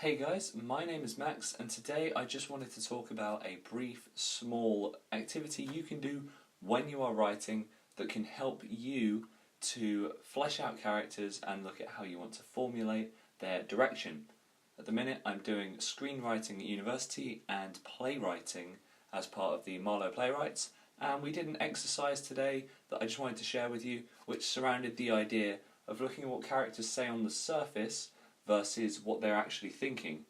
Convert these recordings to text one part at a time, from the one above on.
Hey guys, my name is Max and today I just wanted to talk about a brief, small activity you can do when you are writing that can help you to flesh out characters and look at how you want to formulate their direction. At the minute I'm doing screenwriting at university and playwriting as part of the Marlowe Playwrights, and we did an exercise today that I just wanted to share with you which surrounded the idea of looking at what characters say on the surface versus what they're actually thinking.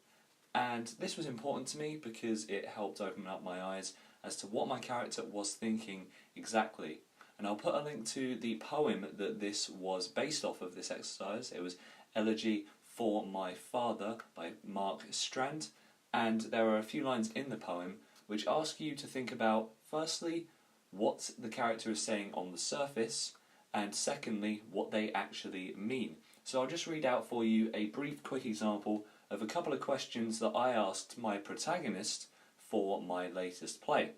And this was important to me because it helped open up my eyes as to what my character was thinking exactly. And I'll put a link to the poem that this was based off of, this exercise. It was Elegy for My Father by Mark Strand, and there are a few lines in the poem which ask you to think about, firstly, what the character is saying on the surface, and secondly, what they actually mean. So I'll just read out for you a brief, quick example of a couple of questions that I asked my protagonist for my latest play.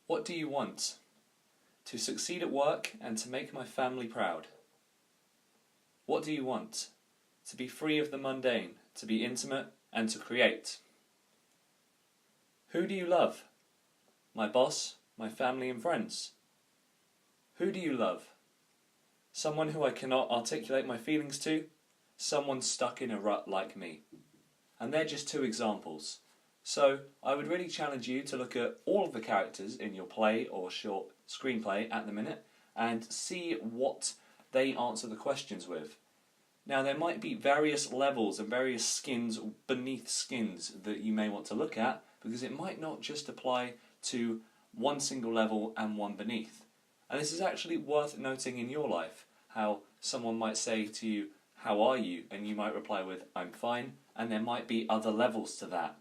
What do you want? To succeed at work and to make my family proud. What do you want? To be free of the mundane, to be intimate and to create. Who do you love? My boss, my family and friends. Who do you love? Someone who I cannot articulate my feelings to, someone stuck in a rut like me. And they're just two examples. So I would really challenge you to look at all of the characters in your play or short screenplay at the minute and see what they answer the questions with. Now there might be various levels and various skins beneath skins that you may want to look at, because it might not just apply to one single level and one beneath. And this is actually worth noting in your life, how someone might say to you, "How are you?" and you might reply with, "I'm fine," and there might be other levels to that.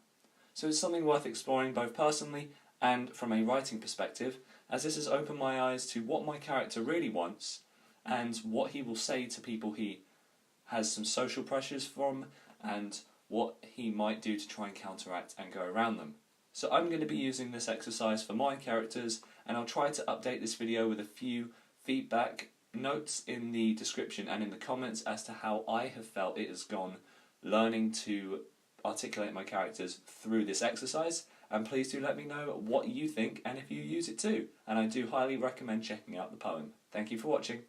So it's something worth exploring both personally and from a writing perspective, as this has opened my eyes to what my character really wants and what he will say to people he has some social pressures from, and what he might do to try and counteract and go around them. So I'm going to be using this exercise for my characters, and I'll try to update this video with a few feedback notes in the description and in the comments as to how I have felt it has gone learning to articulate my characters through this exercise. And please do let me know what you think and if you use it too. And I do highly recommend checking out the poem. Thank you for watching.